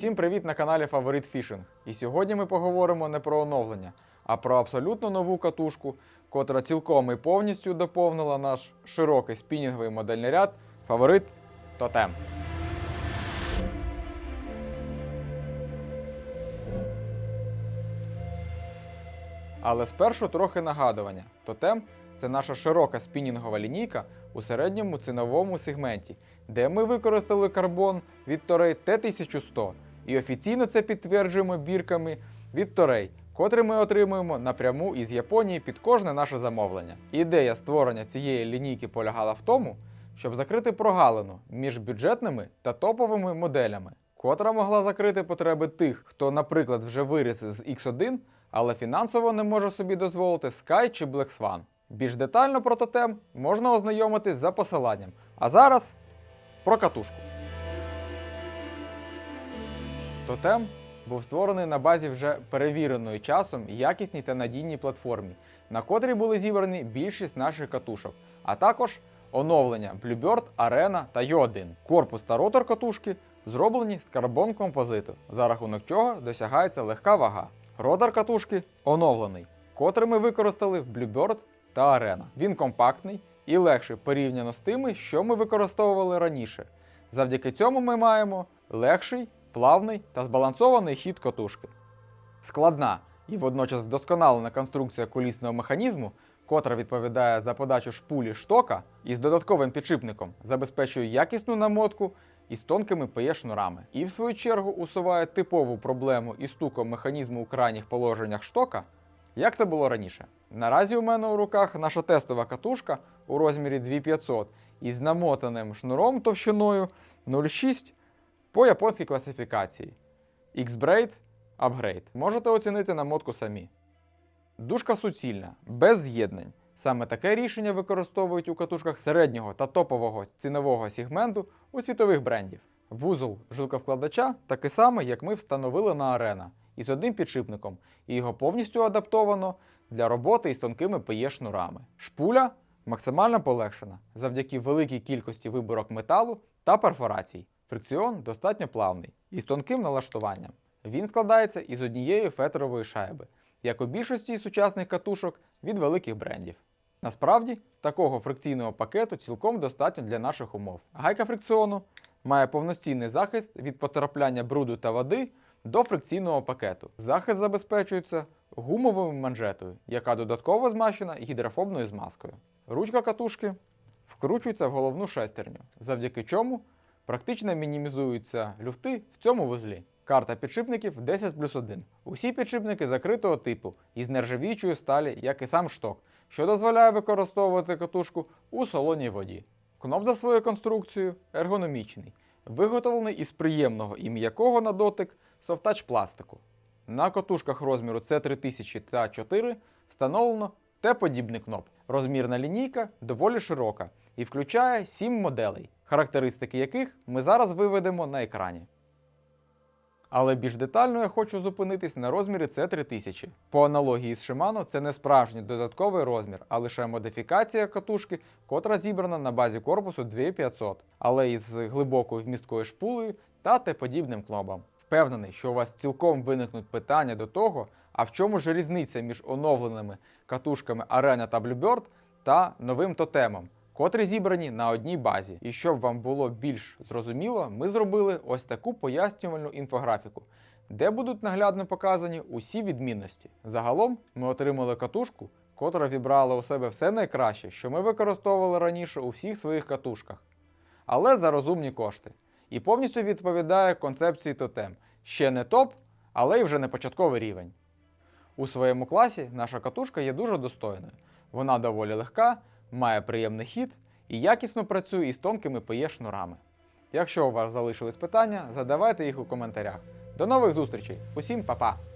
Усім привіт на каналі Фаворит Фішинг. І сьогодні ми поговоримо не про оновлення, а про абсолютно нову катушку, котра цілком і повністю доповнила наш широкий спінінговий модельний ряд Фаворит Тотем. Але спершу трохи нагадування. Тотем – це наша широка спінінгова лінійка у середньому ціновому сегменті, де ми використали карбон від Toray T1100 і офіційно це підтверджуємо бірками від Toray, котрі ми отримуємо напряму із Японії під кожне наше замовлення. Ідея створення цієї лінійки полягала в тому, щоб закрити прогалину між бюджетними та топовими моделями, котра могла закрити потреби тих, хто, наприклад, вже виріс з X1, але фінансово не може собі дозволити Sky чи Black Swan. Більш детально про тотем можна ознайомитись за посиланням. А зараз про катушку. Тотем був створений на базі вже перевіреної часом якісній та надійній платформі, на котрій були зібрані більшість наших катушок, а також оновлення Bluebird, Arena та U1. Корпус та ротор катушки зроблені з карбон-композиту, за рахунок чого досягається легка вага. Ротор катушки оновлений, котрий ми використали в Bluebird та Arena. Він компактний і легший порівняно з тими, що ми використовували раніше. Завдяки цьому ми маємо легший, плавний та збалансований хід катушки. Складна і водночас вдосконалена конструкція колісного механізму, котра відповідає за подачу шпулі штока із додатковим підшипником, забезпечує якісну намотку із тонкими PE-шнурами. І в свою чергу усуває типову проблему із стуком механізму у крайніх положеннях штока, як це було раніше. Наразі у мене у руках наша тестова катушка у розмірі 2500 із намотаним шнуром товщиною 0,6 по японській класифікації X-Braid Upgrade. Можете оцінити намотку самі. Дужка суцільна, без з'єднань. Саме таке рішення використовують у катушках середнього та топового цінового сегменту у світових брендів. Вузол жилковкладача такий самий, як ми встановили на Arena, із одним підшипником, і його повністю адаптовано для роботи із тонкими PE-шнурами. Шпуля максимально полегшена завдяки великій кількості виборок металу та перфорацій. Фрикціон достатньо плавний, із тонким налаштуванням. Він складається із однієї фетрової шайби, як у більшості сучасних катушок від великих брендів. Насправді, такого фрикційного пакету цілком достатньо для наших умов. Гайка фрикціону має повноцінний захист від потрапляння бруду та води до фрикційного пакету. Захист забезпечується гумовою манжетою, яка додатково змащена гідрофобною змазкою. Ручка катушки вкручується в головну шестерню, завдяки чому практично мінімізуються люфти в цьому вузлі. Карта підшипників 10+1. Усі підшипники закритого типу із нержавіючої сталі, як і сам шток, що дозволяє використовувати катушку у солоній воді. Кноп за своєю конструкцією ергономічний, виготовлений із приємного і м'якого на дотик софтач пластику. На катушках розміру C3000 та 4 встановлено Т-подібний кноп. Розмірна лінійка доволі широка і включає 7 моделей, характеристики яких ми зараз виведемо на екрані. Але більш детально я хочу зупинитись на розмірі C3000. По аналогії з Shimano це не справжній додатковий розмір, а лише модифікація катушки, котра зібрана на базі корпусу 2500, але із глибокою вмісткою шпулею та Т-подібним кнопом. Впевнений, що у вас цілком виникнуть питання до того, а в чому ж різниця між оновленими катушками Arena та Bluebird та новим тотемом, котрі зібрані на одній базі. І щоб вам було більш зрозуміло, ми зробили ось таку пояснювальну інфографіку, де будуть наглядно показані усі відмінності. Загалом ми отримали катушку, котра вібрала у себе все найкраще, що ми використовували раніше у всіх своїх катушках, але за розумні кошти. І повністю відповідає концепції тотем. Ще не топ, але й вже не початковий рівень. У своєму класі наша катушка є дуже достойною. Вона доволі легка, має приємний хід і якісно працює із тонкими PE-шнурами. Якщо у вас залишились питання, задавайте їх у коментарях. До нових зустрічей! Усім па-па!